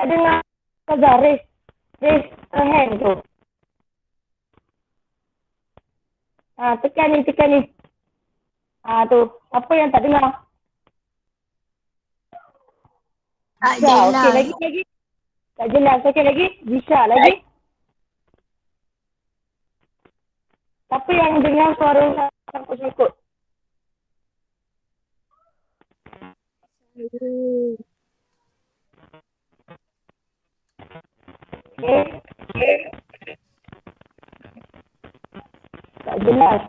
Tak dengar. Ustazah, raise a hand tu. Tekan ni. Tu. Apa yang tak dengar? Tak Zisha, jelas. okey lagi. Tak jelas, okey lagi. Zisha lagi. Siapa yang dengar suara sangkut-sangkut? Okay. Tak jelas.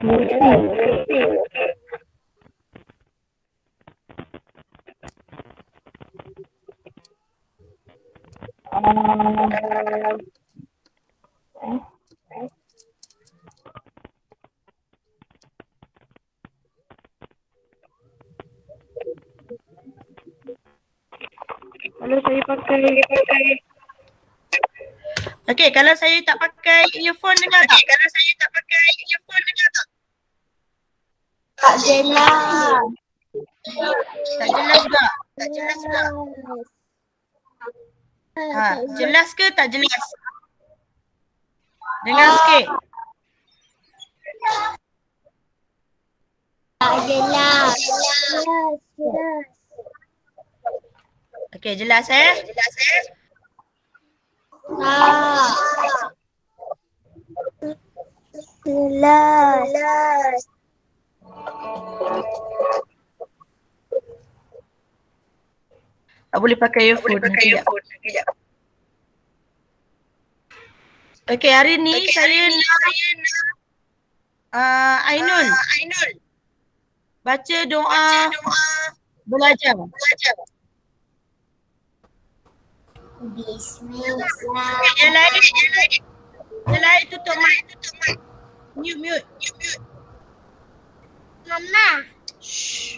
Kalau saya pakai Okey, kalau saya tak pakai earphone dengar tak? Tak jelas. Tak jelas juga. Jelas ke tak jelas? Dengar sikit. Tak jelas. Okey, jelas Jelas. Tak boleh pakai earphone. Kejap. Okey, hari ni saya nak Ainul baca doa belajar. Bismillah. Yang lain tutup mic. Mute. Mama. Shh.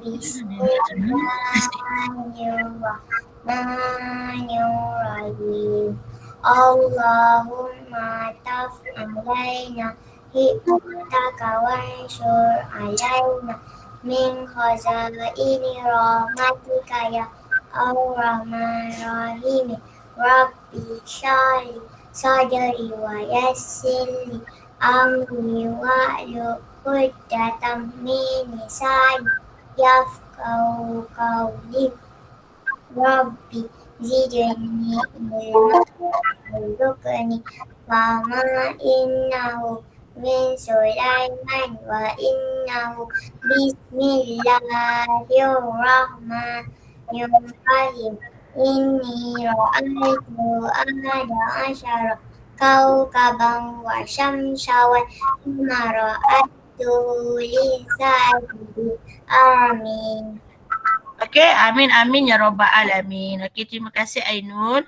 Bismillahirrahmanirrahim. Allahumma taf alaina hikmataka wanshur alaina min khazaini rahmatika ya ar-Rahman rahim. Rabbi syari sadri wa yassirli amri wa huddatam min lisani yafqahu qawli. Rabbi zidni ilma warzuqni fama innahu min Sulaiman wa innahu bismillahirrahmanirrahim. Inni ra'aitu ahada asyara kawkaban wa syamsa wal qamara ra'aitu li sajidin. Amin. Okey, amin ya rabbal alamin. Okey, terima kasih Ainul.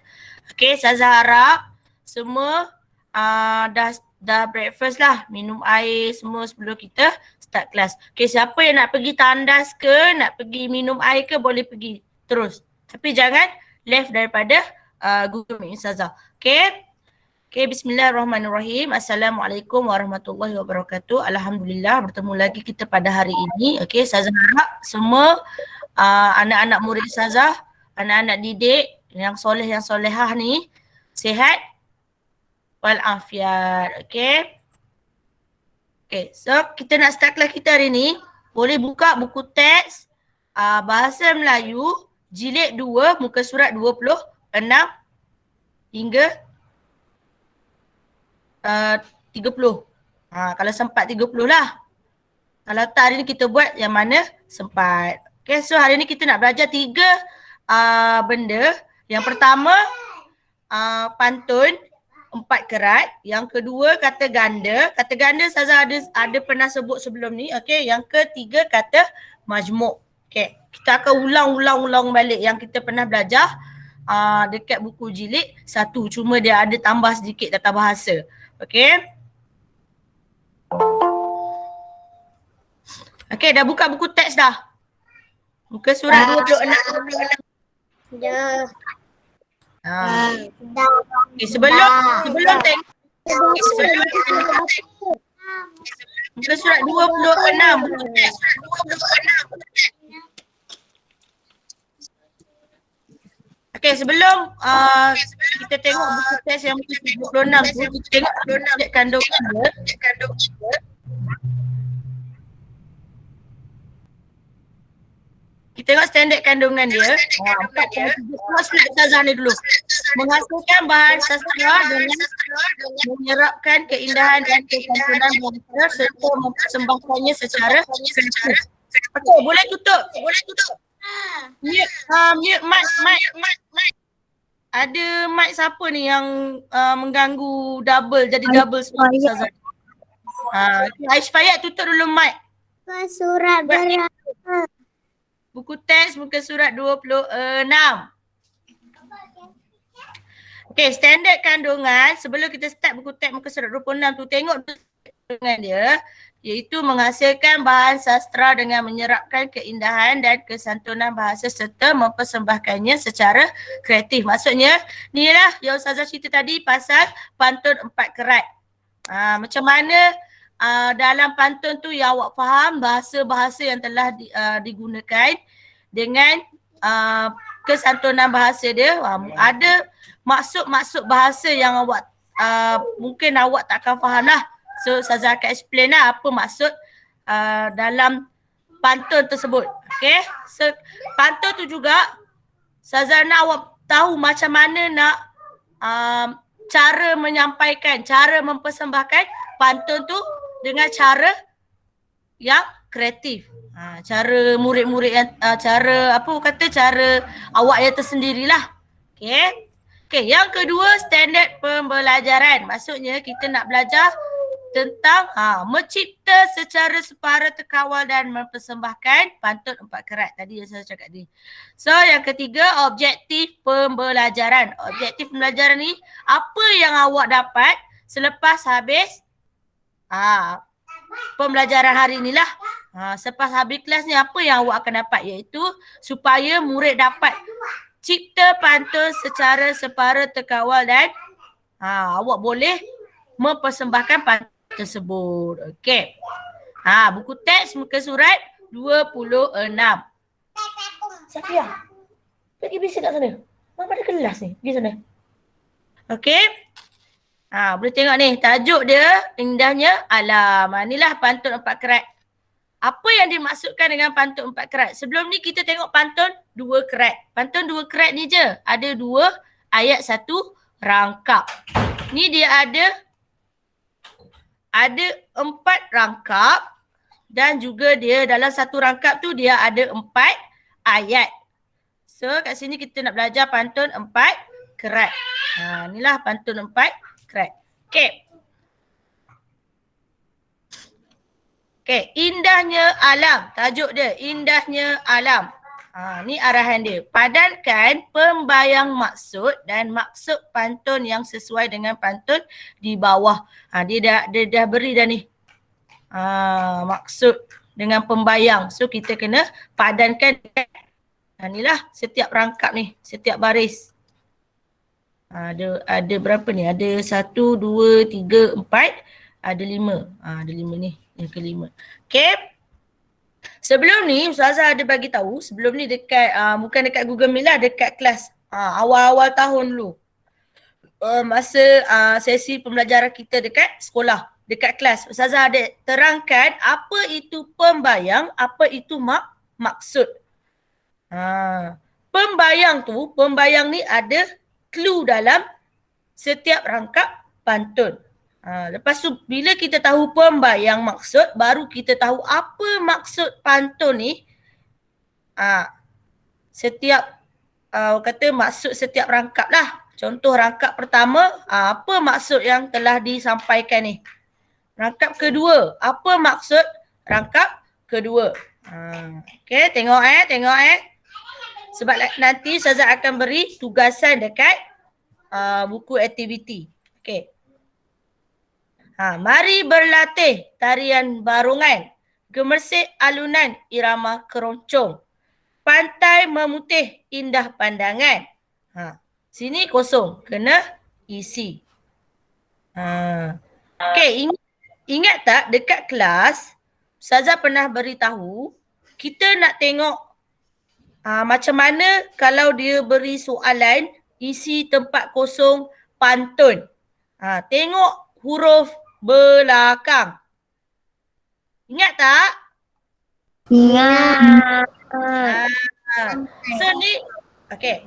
Okey, Ustazah harap semua dah breakfast lah, minum air semua sebelum kita start kelas. Okey, siapa yang nak pergi tandas ke, nak pergi minum air ke, boleh pergi terus. Tapi jangan left daripada Google Meet Ustazah. Okey, bismillahirrahmanirrahim. Assalamualaikum warahmatullahi wabarakatuh. Alhamdulillah bertemu lagi kita pada hari ini. Okey, Ustazah harap semua anak-anak murid Ustazah, anak-anak didik yang soleh yang solehah ni sihat walafiat. Okey, so kita nak start kelas kita hari ni. Boleh buka buku teks bahasa Melayu jilid 2 muka surat 26 hingga 30. Kalau sempat 30 lah. Kalau tak hari ni kita buat yang mana sempat. Okay, so hari ni kita nak belajar 3 benda. Yang pertama pantun 4 kerat. Yang kedua kata ganda. Kata ganda Ustazah ada pernah sebut sebelum ni. Okay, yang ketiga kata majmuk. Okay, kita akan ulang balik yang kita pernah belajar dekat buku jilid 1. Cuma dia ada tambah sedikit tata bahasa. Okay. Okay, dah buka buku teks dah. Muka surat 26. Dah. Okay, sebelum tengok. Muka surat 26. Buku teks. Okey, sebelum kita tengok buku teks yang muka 36 tu, kita tengok standard kandungan dia. Kita tengok standard kandungan dia. 4.3. Tengok slide Ustazah ni dulu. Menghasilkan bahan sastra dengan menyerapkan keindahan dan kesantunan bahasa serta mempersembahkannya secara kreatif. Okey, boleh tutup. Mute mic. Ada mic siapa ni yang mengganggu double, jadi double suara Ustazah. Okay. Aishfayat tutup dulu mic. Surat berapa? Buku teks muka surat 26. Okey, standard kandungan. Sebelum kita start buku teks muka surat 26 tu, tengok kandungan dia, iaitu menghasilkan bahan sastra dengan menyerapkan keindahan dan kesantunan bahasa serta mempersembahkannya secara kreatif. Maksudnya, ni lah yang Ustazah cerita tadi pasal pantun 4 kerat. Macam mana dalam pantun tu yang awak faham bahasa-bahasa yang telah digunakan dengan kesantunan bahasa dia. Ada maksud-maksud bahasa yang awak mungkin awak takkan faham lah. So Ustazah akan explain lah apa maksud dalam pantun tersebut. Okay, so pantun tu juga Ustazah nak awak tahu macam mana nak cara menyampaikan, cara mempersembahkan pantun tu dengan cara yang kreatif. Cara murid-murid yang cara awak yang tersendirilah. Okey. Okey, yang kedua standard pembelajaran. Maksudnya kita nak belajar tentang mencipta secara separa terkawal dan mempersembahkan pantun 4 kerat. Tadi yang saya cakap ni. So yang ketiga, objektif pembelajaran. Objektif pembelajaran ni apa yang awak dapat selepas habis pembelajaran hari ni lah. Selepas habis kelas ni apa yang awak akan dapat, iaitu supaya murid dapat cipta pantun secara separa terkawal dan awak boleh mempersembahkan pantun tersebut. Okey. Buku teks muka surat 26. Safia, pergi bisik kat sana. Mama ada kelas ni, pergi sana. Okey. Boleh tengok ni, tajuk dia indahnya alam. Inilah pantun 4 kerat. Apa yang dimaksudkan dengan pantun 4 kerat? Sebelum ni kita tengok pantun 2 kerat. Pantun 2 kerat ni je, ada 2 ayat 1 rangkap. Ni dia ada 4 rangkap dan juga dia dalam satu rangkap tu dia ada 4 ayat. So kat sini kita nak belajar pantun 4 kerat. Inilah pantun 4 kerat. Okey, indahnya alam. Tajuk dia, indahnya alam. Ni arahan dia. Padankan pembayang maksud dan maksud pantun yang sesuai dengan pantun di bawah. Dia dah beri dah ni. Maksud dengan pembayang. So kita kena padankan. Inilah setiap rangkap ni, setiap baris. Ada berapa ni? Ada 1, 2, 3, 4, ada 5. Ada 5 ni, yang kelima. Okey. Sebelum ni Ustazah ada bagi tahu, sebelum ni dekat bukan dekat Google Meet lah, dekat kelas. Awal-awal tahun dulu. Masa sesi pembelajaran kita dekat sekolah, dekat kelas. Ustazah ada terangkan apa itu pembayang, apa itu maksud. Pembayang ni ada clue dalam setiap rangkap pantun. Lepas tu bila kita tahu pembayang maksud, baru kita tahu apa maksud pantun ni. Setiap maksud setiap rangkap lah. Contoh rangkap pertama, apa maksud yang telah disampaikan ni. Rangkap kedua, apa maksud rangkap kedua. Okay, tengok. Sebab nanti Ustazah akan beri tugasan dekat buku aktiviti. Okay. Mari berlatih tarian barongan, gemersik alunan irama keroncong, pantai memutih indah pandangan. Sini kosong, kena isi. Okay, ingat tak dekat kelas Ustazah pernah beritahu kita nak tengok Macam mana kalau dia beri soalan isi tempat kosong pantun. Tengok huruf belakang. Ingat tak? Ingat. So ni, okay.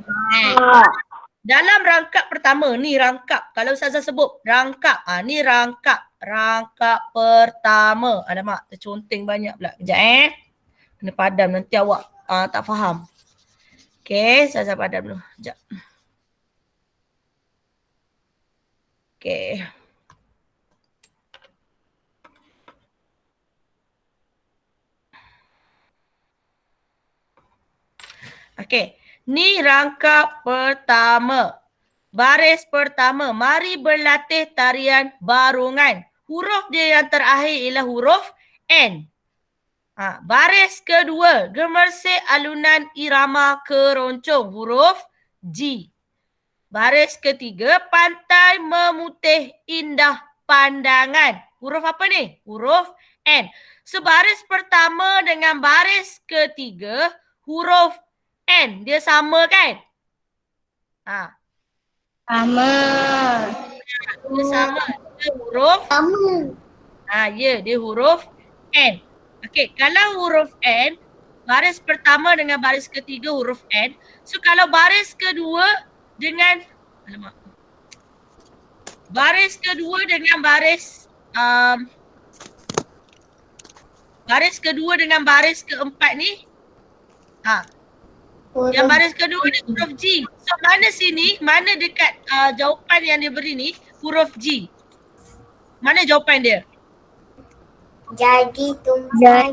Dalam rangkap pertama, ni rangkap. Kalau Ustazah sebut rangkap, ni rangkap. Rangkap pertama. Alamak, terconteng banyak pula. Kejap Kena padam, nanti awak tak faham. Okay, Ustazah padam dulu. Sekejap. Okay. Okay, ni rangkap pertama. Baris pertama, mari berlatih tarian barungan. Huruf dia yang terakhir ialah huruf N. Baris kedua, gemersik alunan irama keroncong. Huruf G. Baris ketiga, pantai memutih indah pandangan. Huruf apa ni? Huruf N. So baris pertama dengan baris ketiga, huruf N. Dia sama kan? Sama. Dia sama. Dia huruf Sama. ya, dia huruf N. Okey, kalau huruf N, baris pertama dengan baris ketiga huruf N. So kalau baris kedua dengan baris kedua dengan baris baris kedua dengan baris keempat ni, yang baris kedua ni huruf G. So mana sini, mana dekat jawapan yang dia beri ni huruf G. Mana jawapan dia? Jadi tumpuan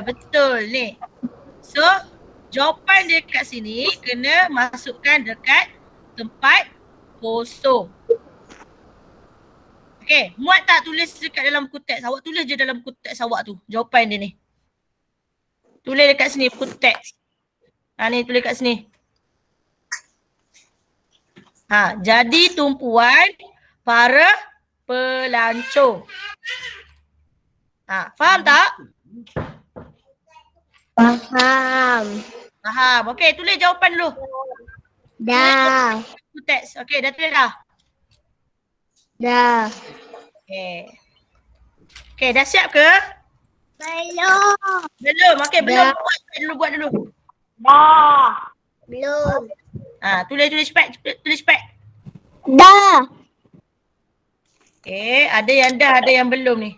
Betul ni. So jawapan dia kat sini kena masukkan dekat tempat kosong. Okay, muat tak tulis dekat dalam buku teks? Awak tulis je dalam buku teks awak tu jawapan dia ni. Tulis dekat sini buku teks. Ni tulis kat sini. Jadi tumpuan para pelancong. Faham tak? Faham. Faham. Okey, tulis jawapan dulu. Dah. Teks. Okey, dah tulis dah? Dah. Okey. Okey, dah siap ke? Belum. Belum. Okey, belum. Dah. Buat dulu. Dah. Belum. Tulis spek. Dah. Okey, ada yang dah, ada yang belum ni.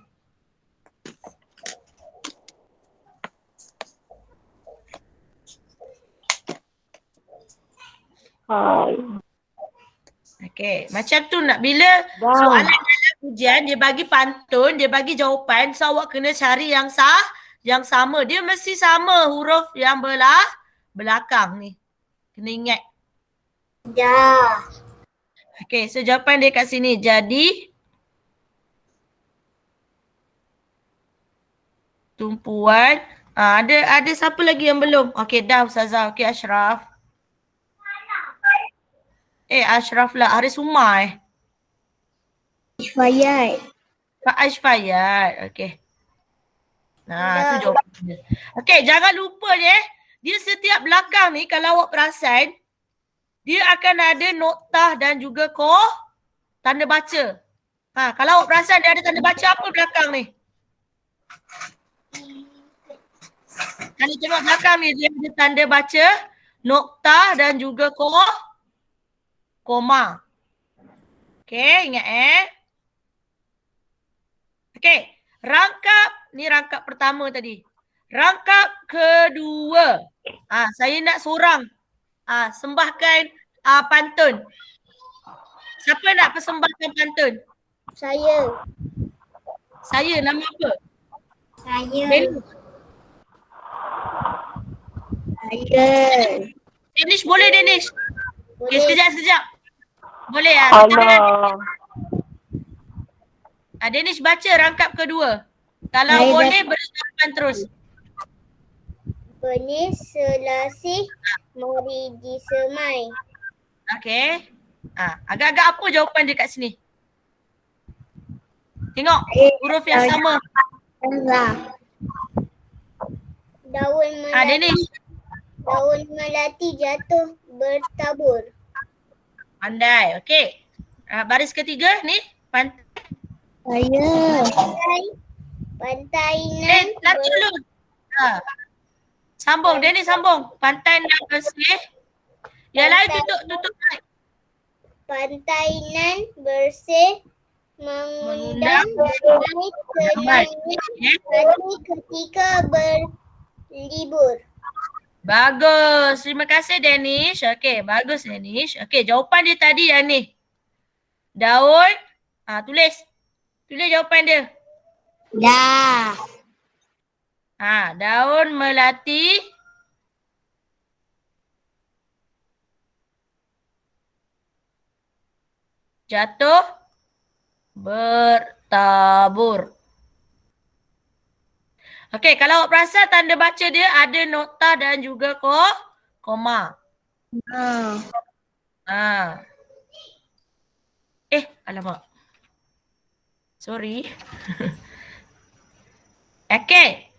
Okey, macam tu nak bila soalan dalam ujian dia bagi pantun, dia bagi jawapan, so awak kena cari yang yang sama. Dia mesti sama huruf yang belakang ni. Kena ingat. Dah. Okey, so jawapan dia kat sini. Jadi tumpuan. Ada siapa lagi yang belum? Okey, dah Ustazah. Okey, Ashraf. Ashraf lah. Haris Umar Fayat. Ashfayat. Okey. Tu jawapan dia. Okey, jangan lupa dia setiap belakang ni kalau awak perasan, dia akan ada noktah dan juga tanda baca. Kalau awak perasan dia ada tanda baca apa belakang ni? Kalau tengok belakang ni dia ada tanda baca, noktah dan juga koma. Okey, ingat Okey, ni rangkap pertama tadi. Rangkap kedua. Saya nak seorang sembahkan pantun. Siapa nak persembahkan pantun? Saya, nama apa? Danish boleh Danish? Okay, sekejap. Boleh Danish baca rangkap kedua. Kalau Saya boleh beri jawapan terus. Benih selasih mari disemai. Okay. Agak-agak apa jawapan dia kat sini? Tengok huruf yang sama. Dennis. Daun melati jatuh bertabur. Pandai. Okey. Baris ketiga ni. Pantai nan Nanti dulu. Sambung. Dennis sambung. Pantai nan bersih. Yang lain tutup mic. Pantai nan bersih mengundang ramai kenangan hati ketika berlibur. Bagus. Terima kasih Dennis. Okey, bagus Dennis. Okey, jawapan dia tadi yang ni. Daun. Tulis. Tulis jawapan dia. Dah. Daun melati jatuh bertabur. Okey, kalau awak perasan tanda baca dia ada nokta dan juga koma. Alamak. Sorry. Okey.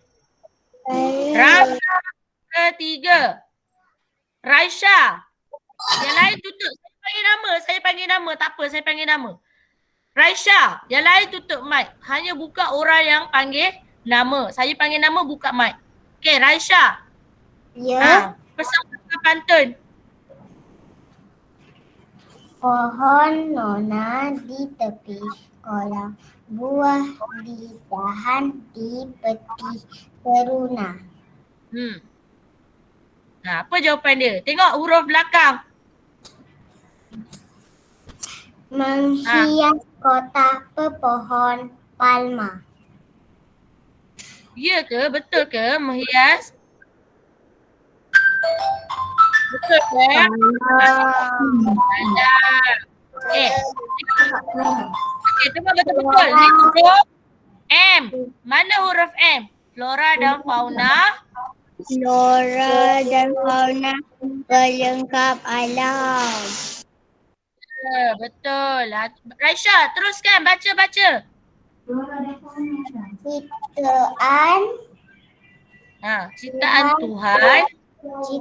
Rangkap ketiga. Raisha. Yang lain tutup. Saya panggil nama. Tak apa, saya panggil nama. Raisha. Yang lain tutup mic. Hanya buka orang yang panggil nama. Saya panggil nama, buka mic. Okey, Raisha. Ya. Pesan pantun. Pohon nona di tepi kolam, buah di dahan di peti teruna. Apa jawapan dia? Tengok huruf belakang. Menghias kota pepohon palma. Ya ke? Betul ke menghias? Betul ke? Okey, tengok betul-betul. Ni huruf M. Mana huruf M? Flora dan fauna. Flora dan fauna pelengkap alam. Betul. Raisha, teruskan baca. Ciptaan Ciptaan Tuhan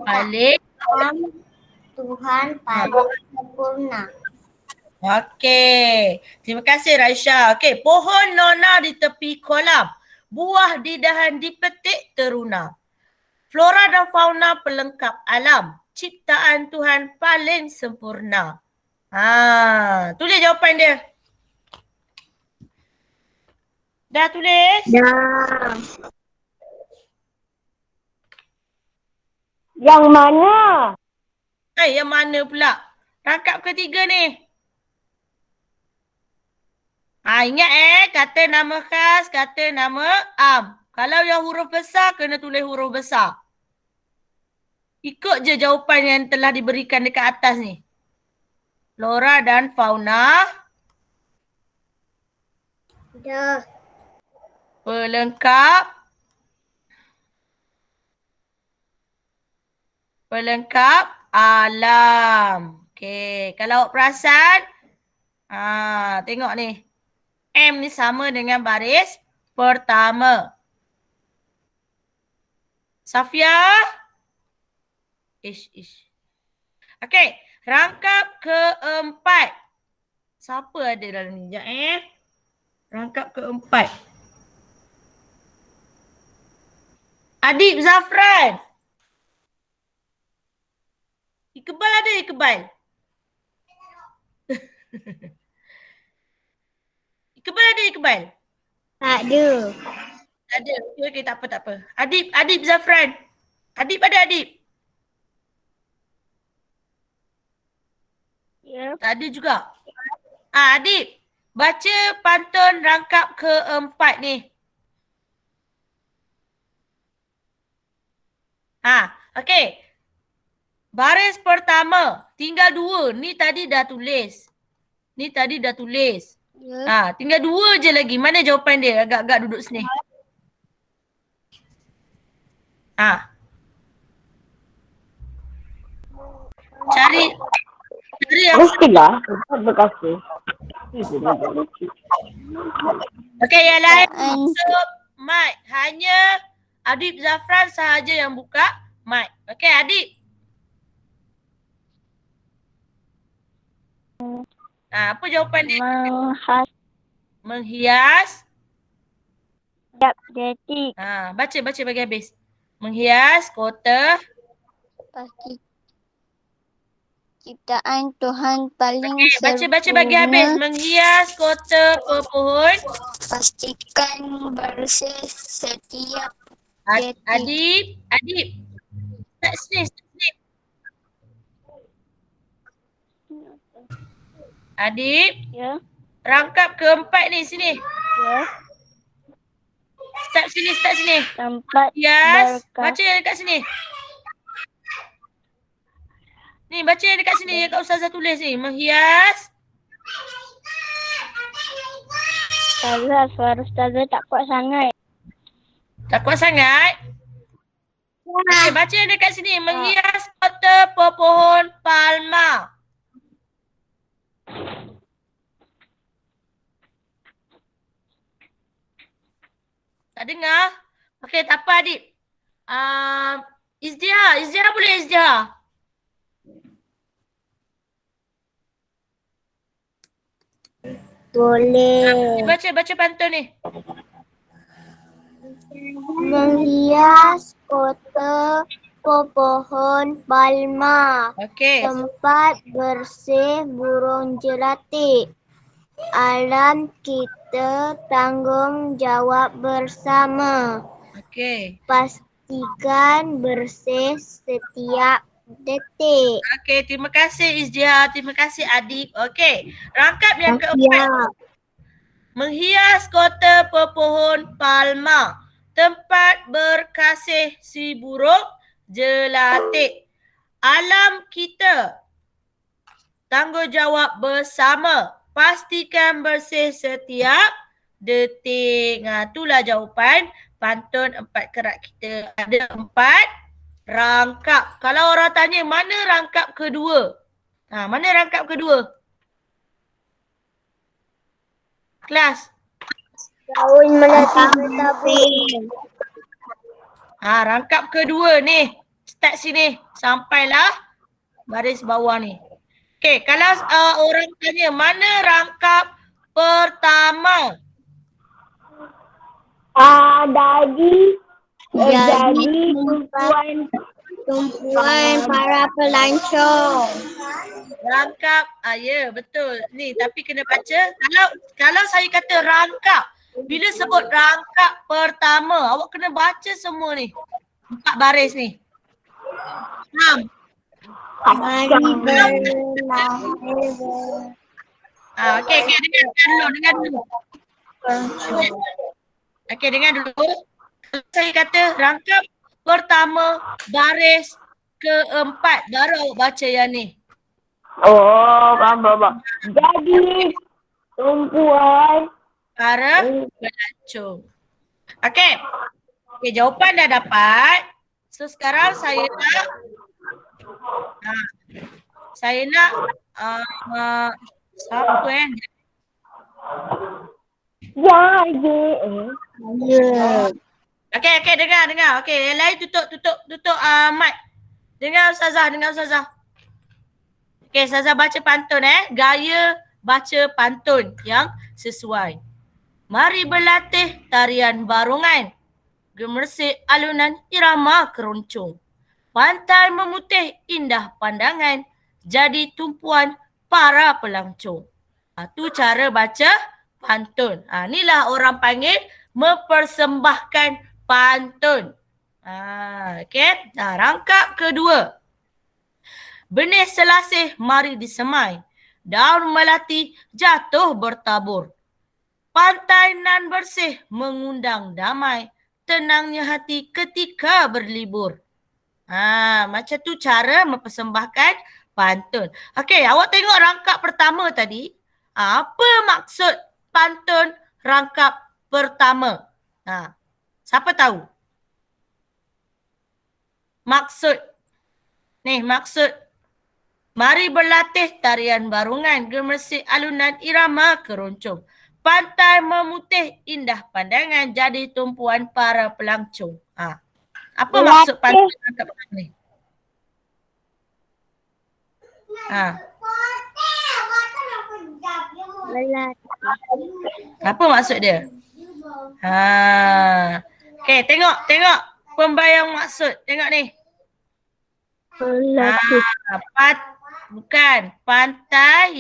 paling. Tuhan paling sempurna. Okey. Terima kasih Raisha. Okey, pohon nona di tepi kolam. Buah di dahan dipetik teruna. Flora dan fauna pelengkap alam. Ciptaan Tuhan paling sempurna. Tulis jawapan dia. Dah tulis? Dah. Yang mana? Yang mana pula? Rangkap ketiga ni. Ingat kata nama khas, kata nama am. Kalau yang huruf besar, kena tulis huruf besar. Ikut je jawapan yang telah diberikan dekat atas ni. Flora dan fauna. Dah. Pelengkap alam. Okey, kalau awak perasan, tengok ni. M ni sama dengan baris pertama. Safia? Okey, rangkap keempat. Siapa ada dalam ni? Sekejap Rangkap keempat. Adib Zafran. Iqbal ada Iqbal? Iqbal ada Iqbal? Tak ada. Ada. Okey, tak apa. Adib Zafran. Adib ada Adib? Ya. Tak ada juga. Adib, baca pantun rangkap keempat ni. Okey. Baris pertama, tinggal 2. Ni tadi dah tulis. Ya. Tinggal 2 je lagi. Mana jawapan dia? Agak-agak duduk sini. Cari yang Mestilah. Terima kasih. okey, yang lain tutup mic. Hanya Adib Zafran sahaja yang buka mic. Okey, Adib. Apa jawapan dia? Menghias. Detik. Baca bagi habis. Menghias kota. Pasti ciptaan Tuhan paling Okey, baca bagi habis. Menghias kota pepohon. Pastikan bersih setiap Adib. Start sini. Adib. Ya. Rangkap keempat ni sini. Ya. Start sini. Tempat Yes. Baca yang dekat sini. Ni baca yang dekat sini yang Kak Ustazah tulis ni. Menghias. Ustazah, suara Ustazah tak kuat sangat. Tak kuat sangat? Okey, baca yang dekat sini. Menghias kota pepohon palma. Tak dengar? Okey, tak apa adik. Izdiha boleh Izdiha? Boleh. Baca pantun ni. Menghias kota pepohon palma. Okey. Tempat bersih burung jelatik. Alam kita tanggung jawab bersama. Okey. Pastikan bersih setiap detik. Okey, terima kasih Izdiha. Terima kasih Adib. Okey. Rangkap yang keempat. Menghias kota pepohon palma. Tempat berkasih si burung jelatik. Alam kita tanggungjawab bersama. Pastikan bersih setiap detik. Itulah jawapan pantun 4 kerat kita. Ada 4 rangkap. Kalau orang tanya mana rangkap kedua? Mana rangkap kedua? Kelas. Daun melati bertabur. Rangkap kedua ni. Start sini. Sampailah baris bawah ni. Okey, kalau orang tanya mana rangkap pertama? Jadi tumpuan para pelancong. Rangkap, ya betul. Ni tapi kena baca. Kalau saya kata rangkap, bila sebut rangkap pertama, awak kena baca semua ni. 4 baris ni. Faham? Mari berlahir. Okey, dengar dulu. Okey, dengar dulu. Kalau saya kata rangkap pertama, baris keempat, baru awak baca yang ni. Faham. Jadi tumpuan Para pelancong. Okey, jawapan dah dapat. So sekarang saya nak siapa Okey, dengar. Okey, yang lain tutup mic. Dengar Ustazah. Okey, Ustazah baca pantun Gaya baca pantun yang sesuai. Mari berlatih tarian barongan. Gemersik alunan irama keroncong. Pantai memutih indah pandangan. Jadi tumpuan para pelancong. Tu cara baca pantun. Inilah orang panggil mempersembahkan pantun. Okey. Rangkap kedua. Benih selasih mari disemai. Daun melati jatuh bertabur. Pantai nan bersih mengundang damai. Tenangnya hati ketika berlibur. Macam tu cara mempersembahkan pantun. Okey, awak tengok rangkap pertama tadi. Apa maksud pantun rangkap pertama? Siapa tahu? Maksud. Mari berlatih tarian barongan. Gemersik alunan irama keroncong. Pantai memutih, indah pandangan, jadi tumpuan para pelancong. Apa maksud pantai rangkap ni? Apa maksud dia? Okey, tengok pembayang maksud. Tengok ni. Bukan. Pantai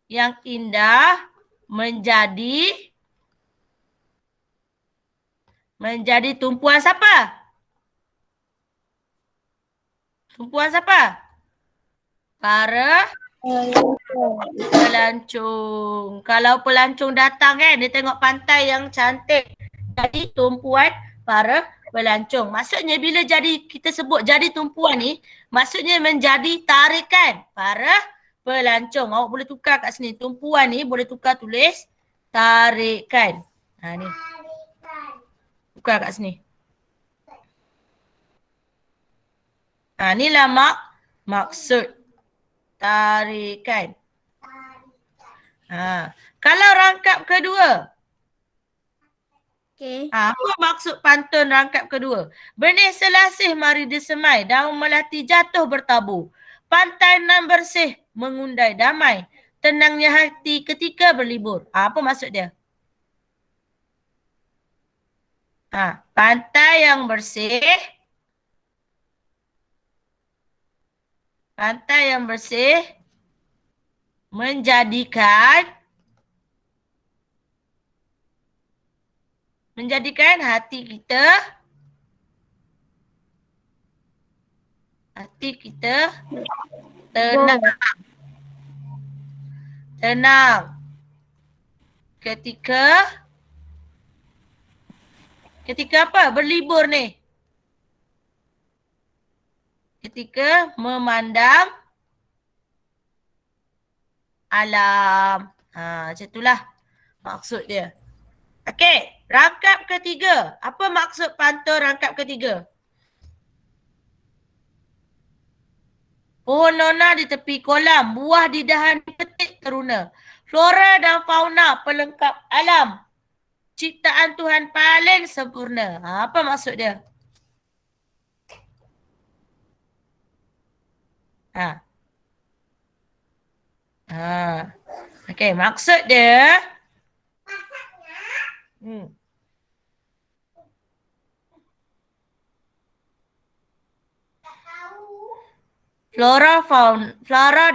yang indah menjadi tumpuan siapa? Tumpuan siapa? Para pelancong. Kalau pelancong datang kan, dia tengok pantai yang cantik. Jadi tumpuan para pelancong. Maksudnya bila kita sebut jadi tumpuan ni, maksudnya menjadi tarikan para pelancong. Awak boleh tukar kat sini. Tumpuan ni boleh tukar tulis tarikan. Ni. Tukar kat sini. Inilah maksud tarikan. Kalau rangkap kedua. Okey. Apa maksud pantun rangkap kedua? Benih selasih mari disemai, daun melati jatuh bertabur. Pantai nan bersih mengundai damai, tenangnya hati ketika berlibur. Apa maksud dia? Pantai yang bersih. Pantai yang bersih menjadikan hati kita tenang ketika apa? Berlibur ni. Ketika memandang alam. Macam itulah maksud dia. Okey, rangkap ketiga. Apa maksud pantun rangkap ketiga? Pohon nona di tepi kolam, buah di dahan petik teruna. Flora dan fauna pelengkap alam. Ciptaan Tuhan paling sempurna. Apa maksud dia? Okey, maksud dia flora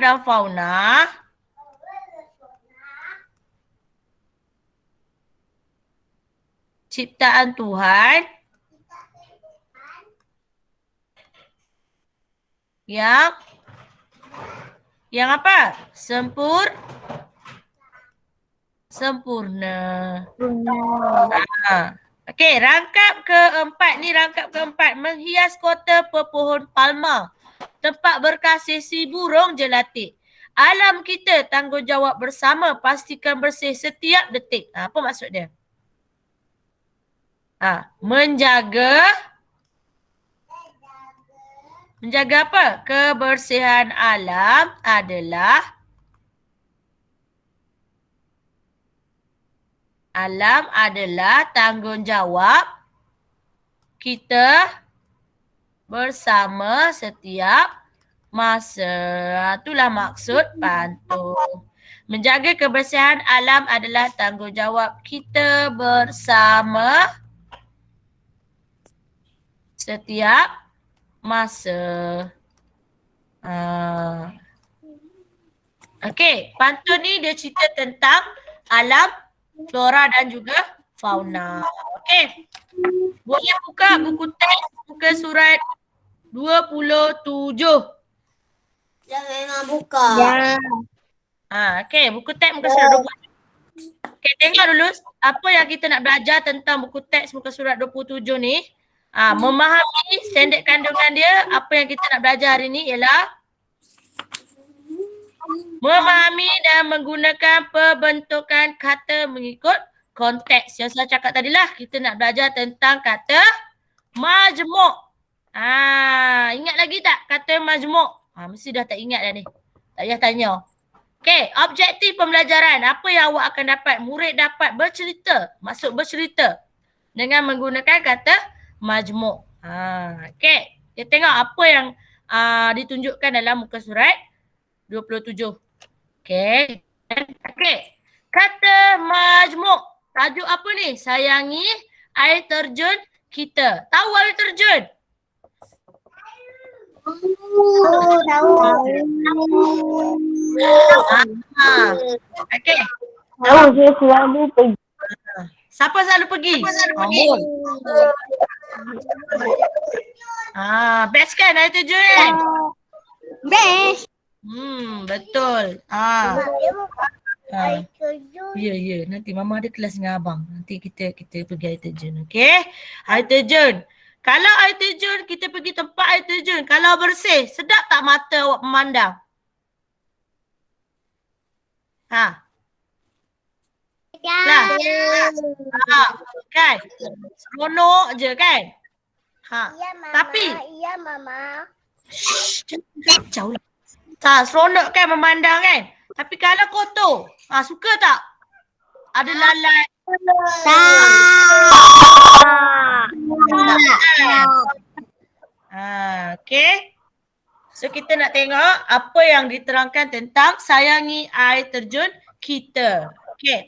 dan fauna ciptaan Tuhan yang apa? Sempurna. Okey, rangkap keempat. Menghias kota pepohon palma. Tempat berkasih si burung jelatik. Alam kita tanggungjawab bersama, pastikan bersih setiap detik. Apa maksud dia? Menjaga apa? Kebersihan alam adalah tanggungjawab kita bersama setiap masa. Itulah maksud pantun. Menjaga kebersihan alam adalah tanggungjawab kita bersama setiap masa. Okey, pantun ni dia cerita tentang alam, flora dan juga fauna. Okey. Boleh buka buku teks, buka surat 27. Dah memang buka. Okey, buku teks muka surat 27. Okey, tengok dulu apa yang kita nak belajar tentang buku teks muka surat 27 ni. Memahami standard kandungan dia, apa yang kita nak belajar hari ni ialah memahami dan menggunakan pembentukan kata mengikut konteks. Yang saya cakap tadilah, kita nak belajar tentang kata majmuk. Ingat lagi tak kata majmuk? Mesti dah tak ingat dah ni. Tak payah tanya. Okey, objektif pembelajaran. Apa yang awak akan dapat? Murid dapat bercerita. Maksud bercerita. Dengan menggunakan kata majmuk. Okey. Kita tengok apa yang ditunjukkan dalam muka surat 27. Okey. Okey. Kata majmuk. Tajuk apa ni? Sayangi air terjun kita. Tahu air terjun? Tahu. Okey. Tahu saya selalu pergi. Siapa selalu pergi? Mul. Best kan air terjun kan? Best. Betul. Ya. Nanti mama ada kelas dengan abang. Nanti kita pergi air terjun. Okey? Air terjun. Kalau air terjun, kita pergi tempat air terjun. Kalau bersih, sedap tak mata awak memandang? Kelas. Kan? Seronok je kan? Iya, Mama. Tapi Iya, Mama. kacau lah. Seronok kan memandang kan? Tapi kalau kotor, suka tak? Ada lalat. Okey. So kita nak tengok apa yang diterangkan tentang sayangi air terjun kita. Okey.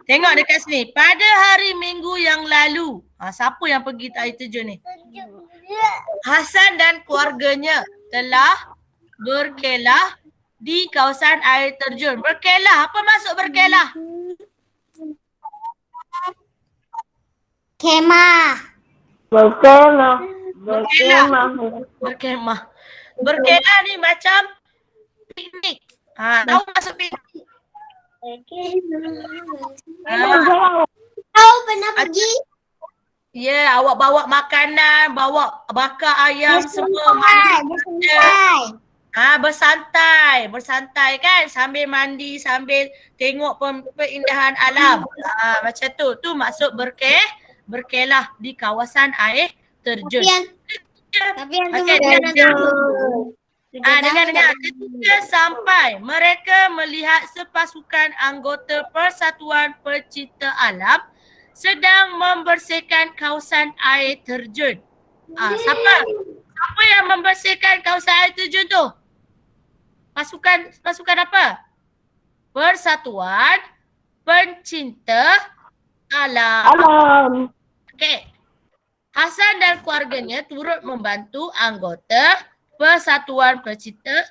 Tengok dekat sini. Pada hari Minggu yang lalu, siapa yang pergi air terjun ni? Hasan dan keluarganya telah berkelah di kawasan air terjun. Berkelah. Apa maksud berkelah? Kemah. Berkemah. Berkemah. Berkelah ni macam piknik. Tahu maksud piknik? Tahu pernah pergi? Ya, awak bawa makanan, bawa bakar ayam semua. Bersantai kan, sambil mandi, sambil tengok keindahan alam. Macam tu. Tu maksud berkelah di kawasan air terjun. Tapi yang tu Dengar. Ketika sampai, mereka melihat sepasukan anggota Persatuan Pecinta Alam sedang membersihkan kawasan air terjun. Siapa yang membersihkan kawasan air terjun tu? Pasukan apa? Persatuan Pencinta Alam. Okey. Hasan dan keluarganya turut membantu anggota Persatuan Pecinta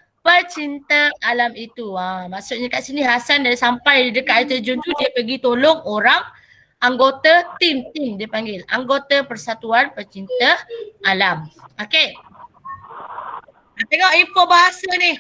Alam itu. Maksudnya kat sini Hasan dah sampai dekat air terjun tu, dia pergi tolong orang anggota tim dia panggil. Anggota Persatuan Pecinta Alam. Okey. Tengok info bahasa ni.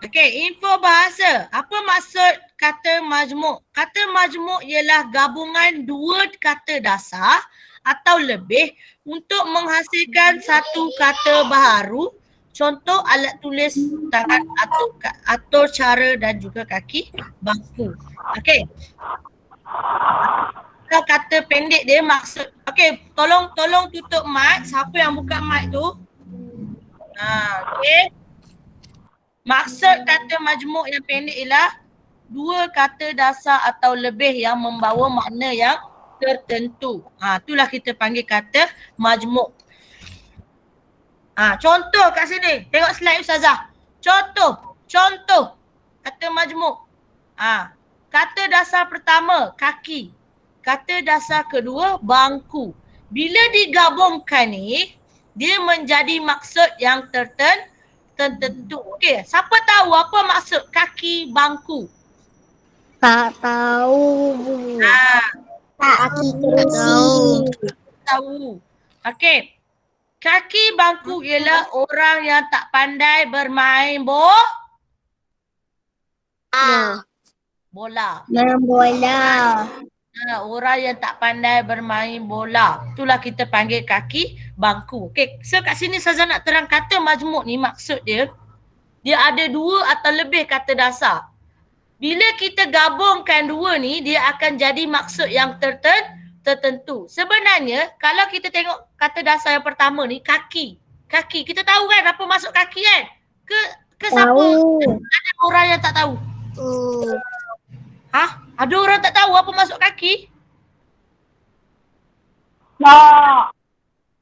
Okey, info bahasa. Apa maksud kata majmuk? Kata majmuk ialah gabungan dua kata dasar atau lebih untuk menghasilkan satu kata baharu. Contoh alat tulis tangan, atur cara dan juga kaki bangku. Okey. Kata pendek dia maksud. Okey, tolong tutup mic. Siapa yang buka mic tu? Okey. Maksud kata majmuk yang pendek ialah dua kata dasar atau lebih yang membawa makna yang tertentu. Itulah kita panggil kata majmuk. Contoh kat sini. Tengok slide Ustazah. Contoh. Kata majmuk. Kata dasar pertama, kaki. Kata dasar kedua, bangku. Bila digabungkan ni, dia menjadi maksud yang tertentu. Okey, siapa tahu apa maksud kaki bangku? Tak tahu. Kaki kerusi. Tahu. Okey. Kaki bangku ialah orang yang tak pandai bermain bola. Main bola. Orang yang tak pandai bermain bola. Itulah kita panggil kaki bangku. Okey, so kat sini Ustazah nak terang kata majmuk ni maksud dia ada dua atau lebih kata dasar. Bila kita gabungkan dua ni, dia akan jadi maksud yang tertentu. Sebenarnya kalau kita tengok kata dasar yang pertama ni, kaki. Kita tahu kan apa maksud kaki kan? Ke siapa? Tahu. Ada orang yang tak tahu? Hah? Ada orang tak tahu apa masuk kaki? Tak.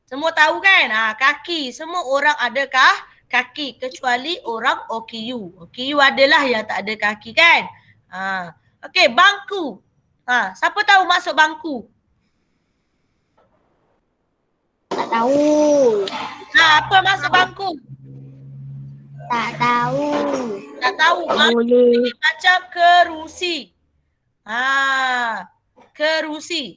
Semua tahu kan? Kaki. Semua orang adakah kaki kecuali orang OKU. OKU adalah yang tak ada kaki kan? Okey, bangku. Siapa tahu masuk bangku? Tak tahu. Apa masuk bangku? Tak tahu. Tak tahu. Bangku ni macam kerusi. Kerusi.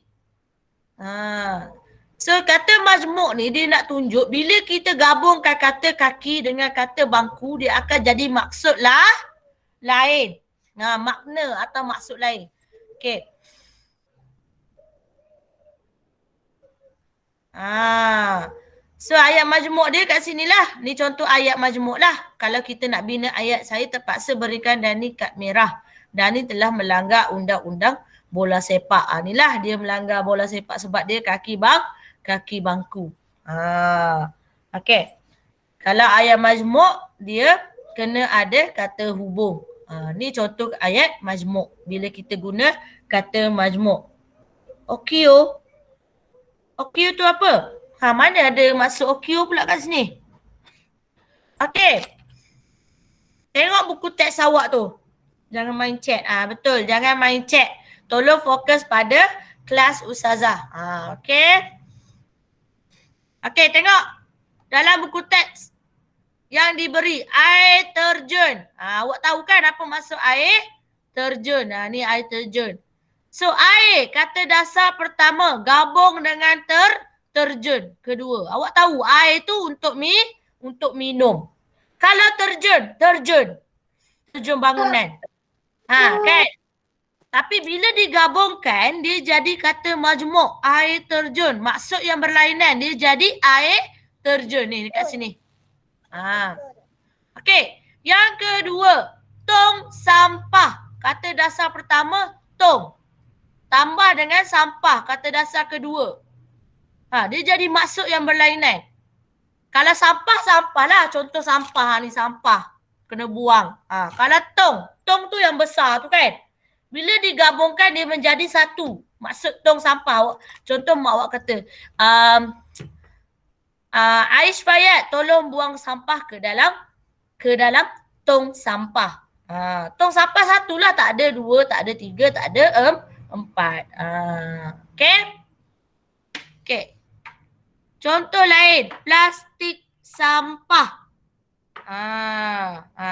So kata majmuk ni dia nak tunjuk bila kita gabungkan kata kaki dengan kata bangku, dia akan jadi maksud lain. Makna atau maksud lain. Okey. So ayat majmuk dia kat sini lah. Ni contoh ayat majmuk lah. Kalau kita nak bina ayat, saya terpaksa berikan Dani kad merah. Dani telah melanggar undang-undang bola sepak. Inilah dia melanggar bola sepak sebab dia kaki bangku. Okey. Kalau ayat majmuk, dia kena ada kata hubung. Ni contoh ayat majmuk. Bila kita guna kata majmuk. Okio. Okio tu apa? Mana ada masuk okio pula kat sini? Okey. Tengok buku teks awak tu. Jangan main chat. Betul, jangan main chat. Tolong fokus pada kelas Ustazah. Okey. Okey, tengok. Dalam buku teks yang diberi, air terjun. Awak tahu kan apa maksud air terjun? Ni air terjun. So, air kata dasar pertama gabung dengan terjun kedua. Awak tahu air tu untuk minum. Kalau terjun bangunan. Kan? Tapi bila digabungkan, dia jadi kata majmuk, air terjun. Maksud yang berlainan, dia jadi air terjun. Ni dekat sini. Okey. Yang kedua, tong sampah. Kata dasar pertama, tong. Tambah dengan sampah, kata dasar kedua. Dia jadi maksud yang berlainan. Kalau sampah lah. Contoh sampah ni, sampah. Kena buang. Kalau tong tu yang besar tu kan. Bila digabungkan dia menjadi satu. Maksud tong sampah. Contoh mak awak kata, Aish Fayat tolong buang sampah ke dalam tong sampah. Tong sampah satulah, tak ada dua, tak ada tiga, tak ada empat. Okey? Okey. Contoh lain, plastik sampah.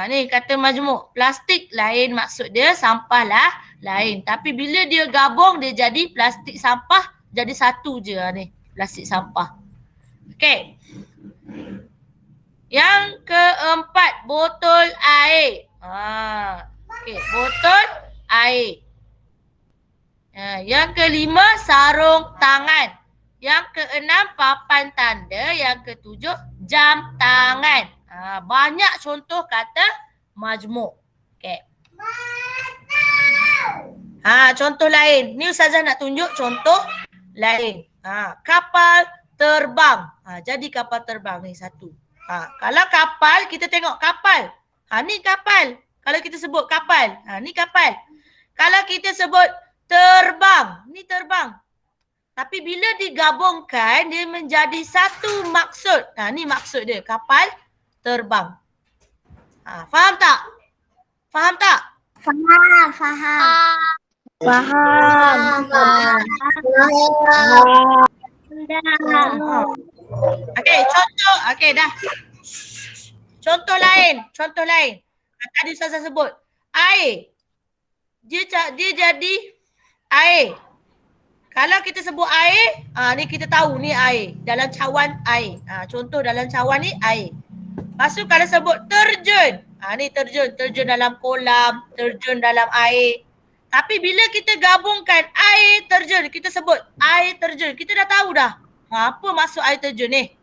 Ni kata majmuk. Plastik lain maksud dia, sampah lah lain. Tapi bila dia gabung, dia jadi plastik sampah, jadi satu je ni, plastik sampah. Okey. Yang keempat, botol air. Okey, botol air. Yang kelima, sarung tangan. Yang keenam, papan tanda. Yang ketujuh, jam tangan. Banyak contoh kata majmuk. Okey. Contoh lain. Ni Ustazah nak tunjuk contoh lain. Kapal terbang. Jadi kapal terbang ni satu. Kalau kapal, kita tengok kapal. Ni kapal. Kalau kita sebut kapal. Ni kapal. Kalau kita sebut terbang. Ni terbang. Tapi bila digabungkan, dia menjadi satu maksud. Ni maksud dia. Kapal terbang. Faham tak? Faham tak? Faham. Okey, contoh. Okey, dah. Contoh lain. Tadi Ustazah sebut. Air. Dia jadi air. Kalau kita sebut air, ni kita tahu ni air. Dalam cawan air. Contoh dalam cawan ni air. Lepas tu kalau sebut terjun. Ni terjun. Terjun dalam kolam. Terjun dalam air. Tapi bila kita gabungkan air terjun, kita sebut air terjun. Kita dah tahu dah. Apa maksud air terjun ni?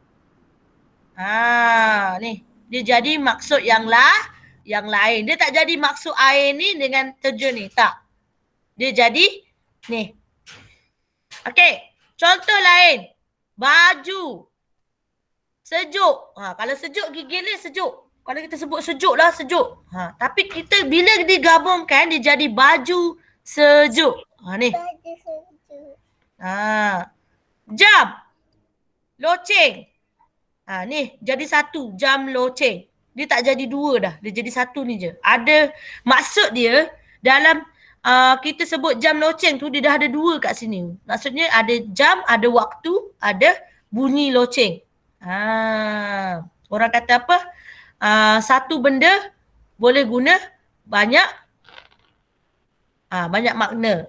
Ni. Dia jadi maksud yang lain. Dia tak jadi maksud air ni dengan terjun ni. Tak. Dia jadi ni. Okey. Contoh lain. Baju. Sejuk. Kalau sejuk, gigil ni sejuk. Kalau kita sebut sejuk lah, sejuk. Tapi kita bila digabungkan dia jadi baju sejuk. Ni. Baju sejuk. Jam. Loceng. Ni jadi satu, jam loceng. Dia tak jadi dua dah. Dia jadi satu ni je. Ada maksud dia dalam kita sebut jam loceng tu dia dah ada dua kat sini. Maksudnya ada jam, ada waktu, ada bunyi loceng. Orang kata apa? Satu benda boleh guna banyak banyak makna.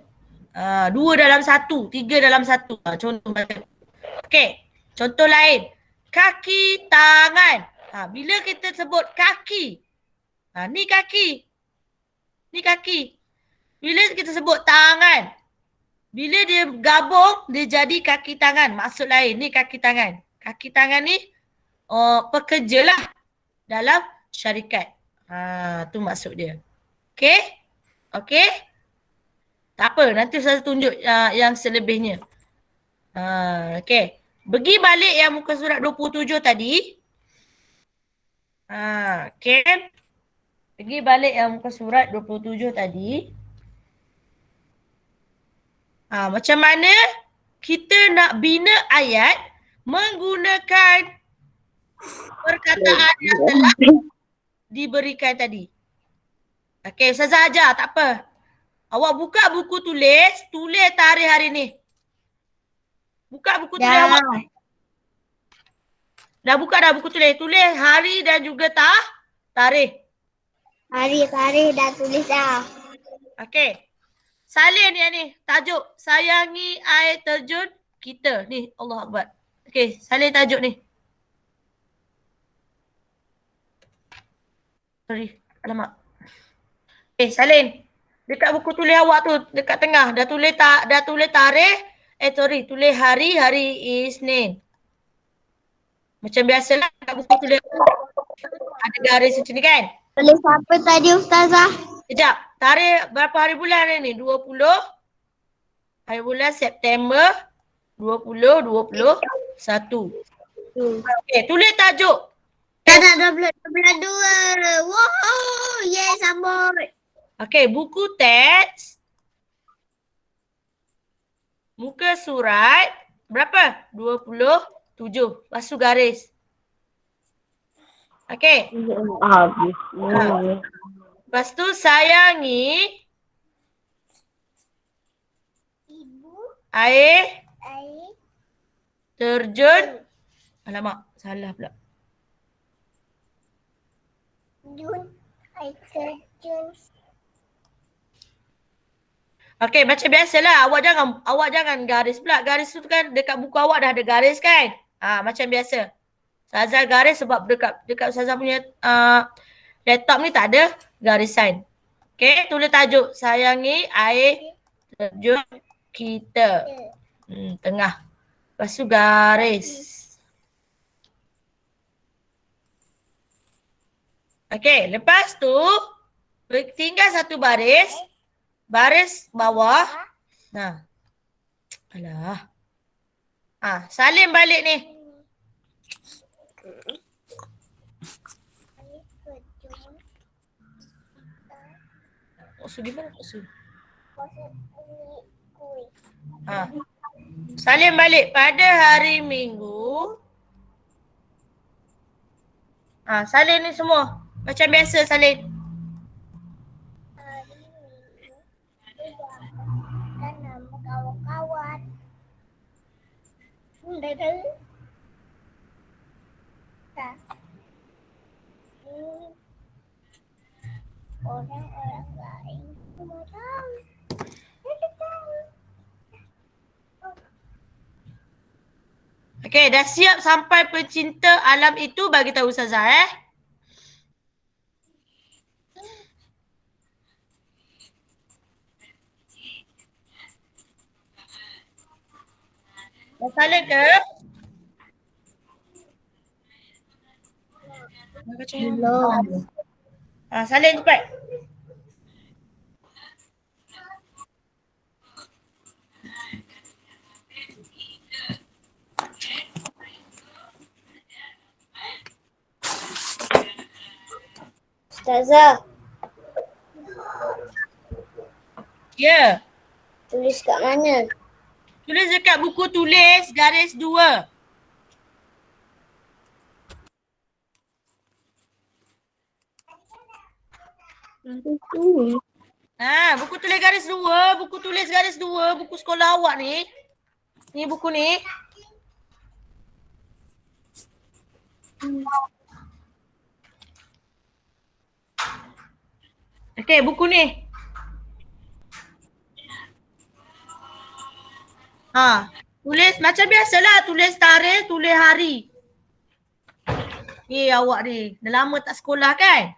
Dua dalam satu, tiga dalam satu. Contoh macam. Okey, contoh lain. Kaki, tangan. Bila kita sebut kaki. Ni kaki. Ni kaki. Bila kita sebut tangan. Bila dia gabung, dia jadi kaki tangan. Maksud lain, ni kaki tangan. Kaki tangan ni pekerja lah dalam syarikat. Tu maksud dia. Okey? Okey? Tak apa, nanti saya tunjuk yang selebihnya. Okey. Pergi balik yang muka surat 27 tadi. Okey. Pergi balik yang muka surat 27 tadi. Macam mana kita nak bina ayat menggunakan perkataan yang telah diberikan tadi. Okey, Ustazah ajar, tak apa. Awak buka buku tulis, tulis tarikh hari ni. Buka buku tulis awak. Dah buka dah buku tulis. Tulis hari dan juga tarikh. Hari dah tulis dah. Okey. Salin yang ni. Tajuk. Sayangi air terjun kita. Ni. Allah Akbar. Okey. Salin tajuk ni. Sorry. Alamak. Salin. Dekat buku tulis awak tu. Dekat tengah. Dah tulis tarikh. Tulis hari Isnin. Macam biasalah kat buku tulis ada garis macam ni kan? Tulis apa tadi Ustazah? Sekejap. Tarikh berapa hari bulan ni? 20 hari bulan September 2021. Okey, tulis tajuk. Dah 22. Wow, yes sambut. Okey, buku teks. Muka surat berapa? 27. Lepas tu garis. Okey. Lepas tu sayangi Ibu air air terjun. Alamak, salah pula. Jun air terjun. Okey, macam biasalah. Awak jangan garis pula. Garis tu kan dekat buku awak dah ada garis kan? Macam biasa. Ustazah garis sebab dekat Ustazah punya laptop ni tak ada garisan. Okey, tulis tajuk sayangi air terjun kita. Tengah. Lepas tu garis. Okey, lepas tu tinggal satu baris. Baris bawah. Alah. Salin balik ni. Maksud gimana maksud? Salin balik pada hari Minggu. Salin ni semua. Macam biasa salin. Hari Minggu. Dan nama kawan-kawan. Orang-orang lain semua tahu. Okey, dah siap sampai pencinta alam itu bagi tahu Ustazah Dah salin ke? Belum. Salin cepat. Ustazah, Ya. tulis kat mana? Tulis dekat buku tulis garis 2. Buku tulis garis 2, buku tulis garis 2, buku sekolah awak ni. Ni buku ni. Okey, buku ni. Tulis macam biasalah, tulis tarikh, tulis hari. Ni awak ni, dah lama tak sekolah kan?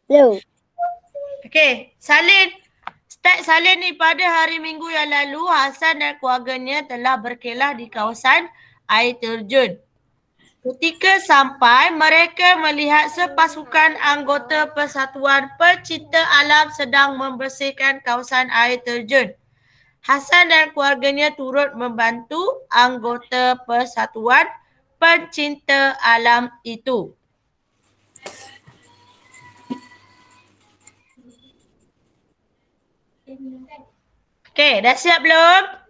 Belum. Okey, salin. Start salin ni pada hari Minggu yang lalu, Hasan dan keluarganya telah berkelah di kawasan air terjun. Ketika sampai, mereka melihat sepasukan anggota Persatuan Pencinta Alam sedang membersihkan kawasan air terjun. Hasan dan keluarganya turut membantu anggota Persatuan Pencinta Alam itu. Okey, dah siap belum?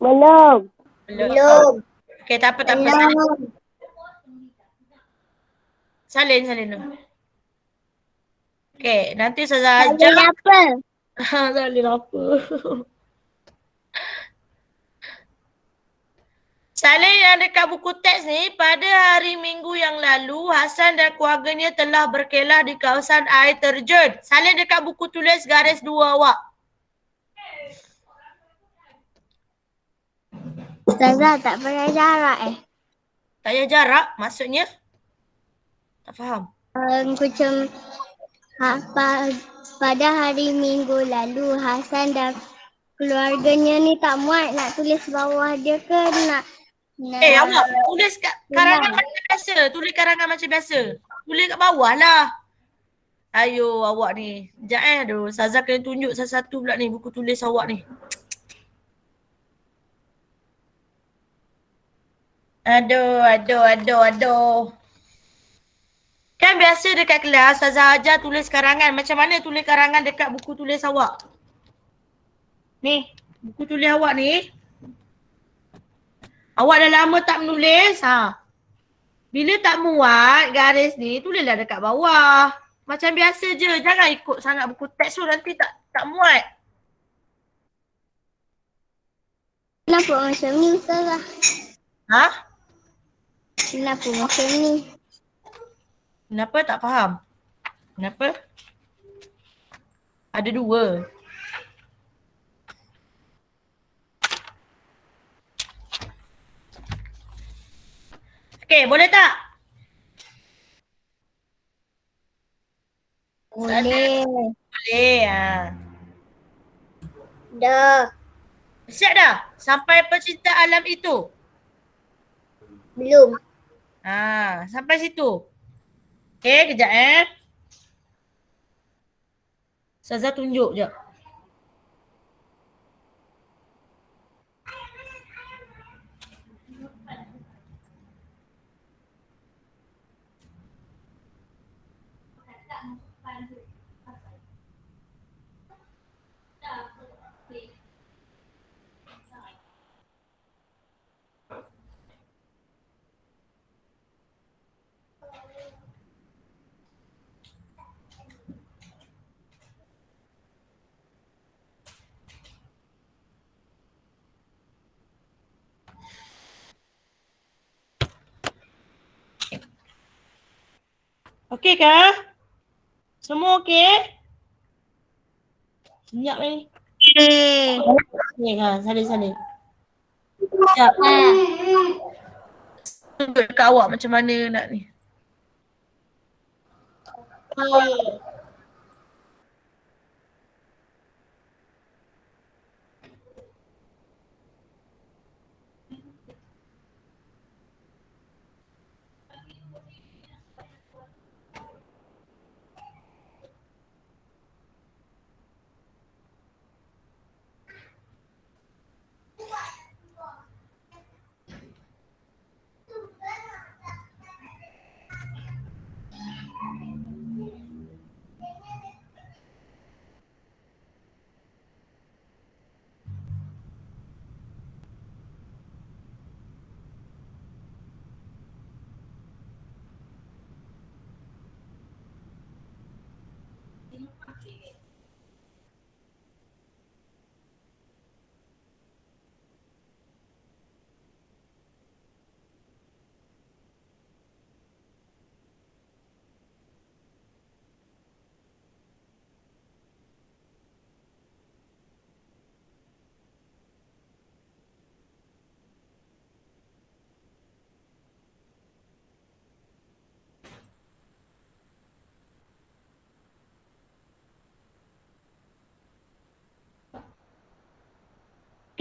Belum. Belum. Okey, tak apa. Belum. Salin dulu. Okey, nanti Ustazah ajar. Salin apa? Salin apa? Salin yang dekat buku teks ni, pada hari Minggu yang lalu, Hasan dan keluarganya telah berkelah di kawasan air terjun. Salin dekat buku tulis garis 2 awak. Ustazah tak payah jarak Tak payah jarak, maksudnya? Tak faham. Macam pada hari Minggu lalu Hasan dan keluarganya ni tak muat nak tulis bawah dia ke nak Awak tulis kat karangan macam biasa. Tulis karangan macam biasa. Tulis kat bawah lah. Ayo awak ni. Sekejap aduh. Ustazah kena tunjuk satu-satu pula ni buku tulis awak ni. Aduh. Kan biasa dekat kelas Ustazah ajar tulis karangan. Macam mana tulis karangan dekat buku tulis awak? Ni, buku tulis awak ni. Awak dah lama tak menulis. Bila tak muat garis ni, tulislah dekat bawah. Macam biasa je. Jangan ikut sangat buku teks tu, nanti tak muat. Kenapa macam ni Ustazah? Kenapa macam ni? Kenapa tak faham? Kenapa? Ada 2. Okey, boleh tak? Boleh. Boleh. Dah. Siap dah? Sampai pencinta alam itu? Belum. Sampai situ. Okey, kejap Ustazah tunjuk je. Okey kah? Semua okey? Senyap ni. Okey, salin. Sekejap. Tunjuk dekat awak macam mana nak ni.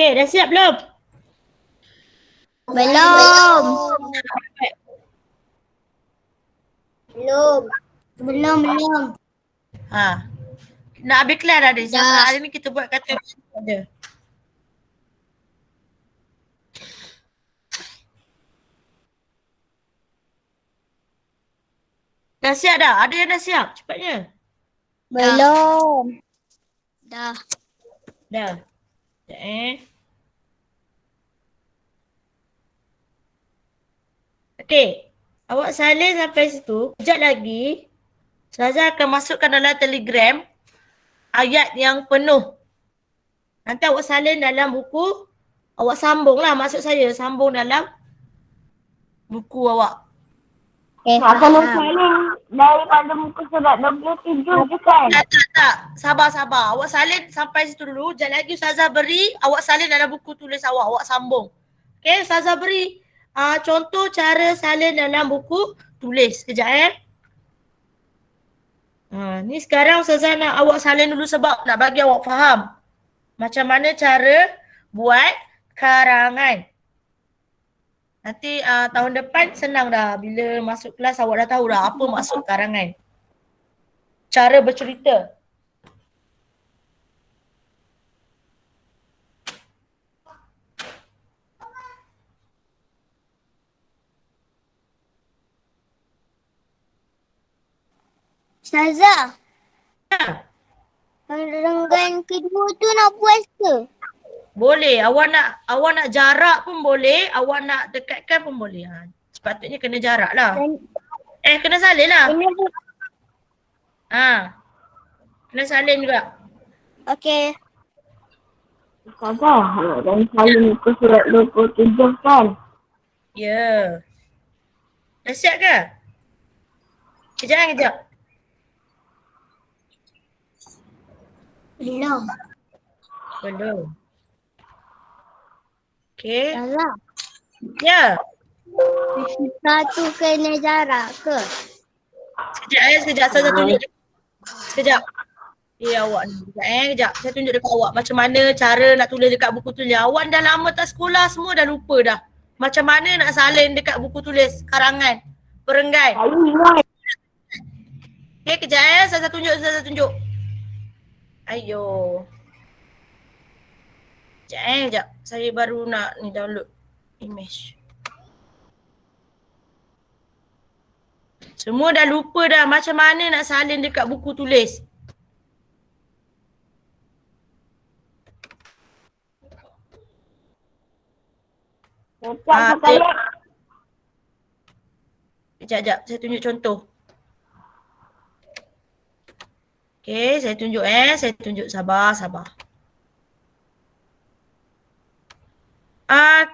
Okay, dah siap belum? Belum. Belum. Ha. Nak habis kelas dah ni. Siapa Dah. hari ni kita buat kata ada. Dah siap dah? Ada yang dah siap? Cepatnya. Belum. Dah. Dah. Sekejap Okey. Awak salin sampai situ. Kejap lagi. Ustazah akan masukkan dalam Telegram ayat yang penuh. Nanti awak salin dalam buku. Awak sambung lah maksud saya. Sambung dalam buku awak. Okay, Nak kena faham. saling daripada muka surat 27 je kan? Tak. Sabar. Awak salin sampai situ dulu. Sekejap lagi Ustazah beri. Awak salin dalam buku tulis awak. Awak sambung. Okey, Ustazah beri contoh cara salin dalam buku tulis. Sekejap ni sekarang Ustazah nak awak salin dulu sebab nak bagi awak faham macam mana cara buat karangan. Nanti tahun depan senang dah. Bila masuk kelas awak dah tahu dah apa maksud karangan. Cara bercerita. Ustazah, Ha, renggan kedua tu nak buat ke? boleh. Awak nak jarak pun boleh. Awak nak dekatkan pun boleh. Sepatutnya kena jarak lah. Kena salin lah. Kena salin juga. Okey. Ustazah, dan saling muka surat 27 kan? Ya. Dah siap ke? Kejap. Belum. Belum. Okey. Ustazah, Ya. kita tu kena jarak ke? Sekejap. Saya tunjuk. Sekejap. Awak ni. Sekejap. Saya tunjuk dekat awak macam mana cara nak tulis dekat buku tulis. Awak dah lama tak sekolah semua dah lupa dah. Macam mana nak salin dekat buku tulis karangan. Perenggan. Okey, kejap Saya tunjuk. Ayo. Kejap. Saya baru nak ni download image. Semua dah lupa dah macam mana nak salin dekat buku tulis. Kejap. Saya tunjuk contoh. Okey, saya tunjuk Saya tunjuk sabar.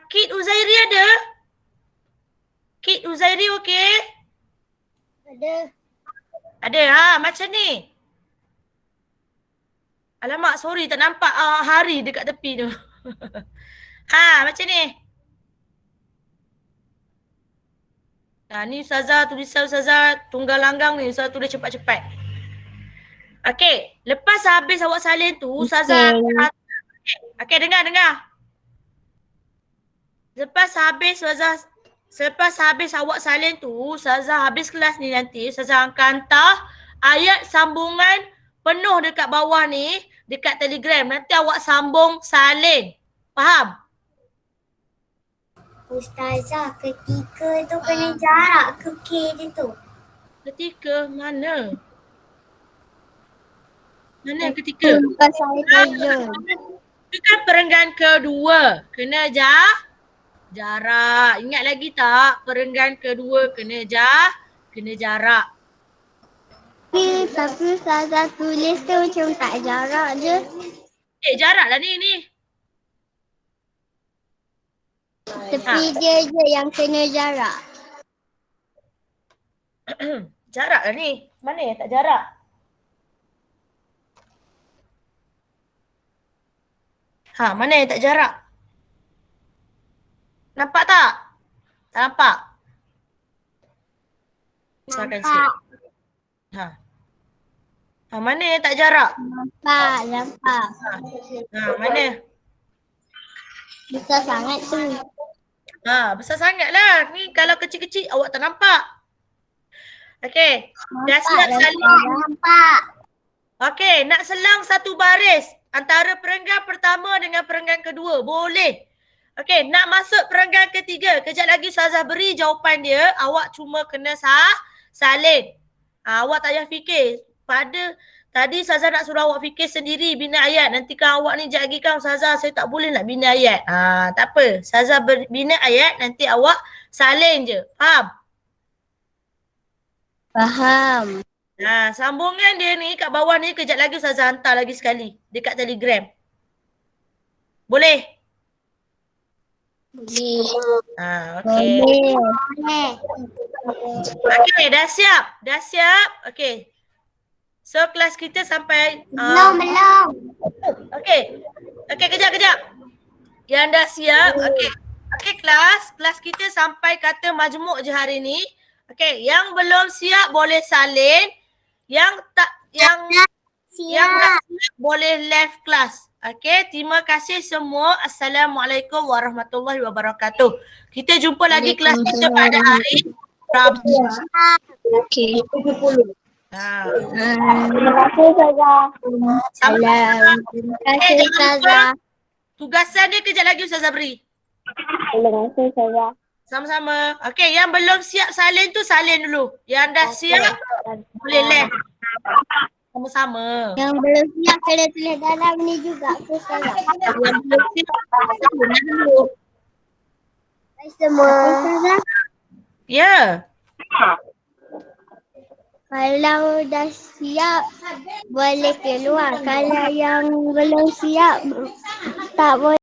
Kit Uzairi ada? Kit Uzairi okey? Ada. Macam ni. Alamak, sorry tak nampak hari dekat tepi tu. Macam ni. Ni tulisan Ustazah tunggal langgang ni. Ustazah tulis cepat-cepat. Okey, lepas habis awak salin tu, Ustazah Okey, dengar. Selepas habis awak salin tu, Ustazah habis kelas ni nanti, Ustazah akan hantar ayat sambungan penuh dekat bawah ni, dekat Telegram. Nanti awak sambung salin. Faham? Ustazah, ketika tu kena jarak ke K dia tu? Ketika mana? Mana ketika? Lepas saya kerja. Itu kan perenggan kedua. Kena jarak. Ingat lagi tak? Perenggan kedua kena jarak. Tapi Ustazah tulis tu macam tak jarak je. Jarak lah ni. Tepi dia je yang kena jarak. Jarak lah ni. Mana yang tak jarak? Mana yang tak jarak? Nampak tak? Tak nampak? Silakan sikit. Mana yang tak jarak? Nampak. Mana? Besar sangat tu. Besar sangat lah. Ni kalau kecil-kecil awak tak nampak. Okey. Dah siap salin? Nampak. Okey, nak selang satu baris antara perenggan pertama dengan perenggan kedua. Boleh. Okey, nak masuk perenggan ketiga. Kejap lagi Ustazah beri jawapan dia. Awak cuma kena salin. Awak tak payah fikir. Tadi Ustazah nak suruh awak fikir sendiri bina ayat. Nanti kan awak ni sekejap lagi kan Ustazah saya tak boleh nak bina ayat. Tak apa. Ustazah bina ayat nanti awak salin je. Faham? Faham. Sambungan dia ni kat bawah ni kejap lagi Ustazah hantar lagi sekali dekat Telegram. Boleh? Boleh. Okey. Boleh. Okey, dah siap? Dah siap? Okey. So kelas kita sampai Belum. Okey. Okey, kejap. Yang dah siap? Okey. Okey kelas kita sampai kata majmuk je hari ni. Okey, yang belum siap boleh salin. Yang tak yang dah siap boleh left class. Okey, terima kasih semua. Assalamualaikum warahmatullahi wabarakatuh. Kita jumpa lagi kelas kita pada hari Rabu. Okey. Terima kasih Ustazah. Salam. Terima kasih Ustazah. Tugasan dia kejap lagi Ustazah beri. Terima kasih Ustazah. Sama-sama. Okey, yang belum siap salin tu salin dulu. Yang dah siap boleh left. Sama-sama. Yang belum siap kena tulis dalam ni juga ke Ustazah? Yang belum siap salin dulu. Hai semua. Ustazah, Ya. kalau dah siap boleh keluar. Kalau yang belum siap tak boleh.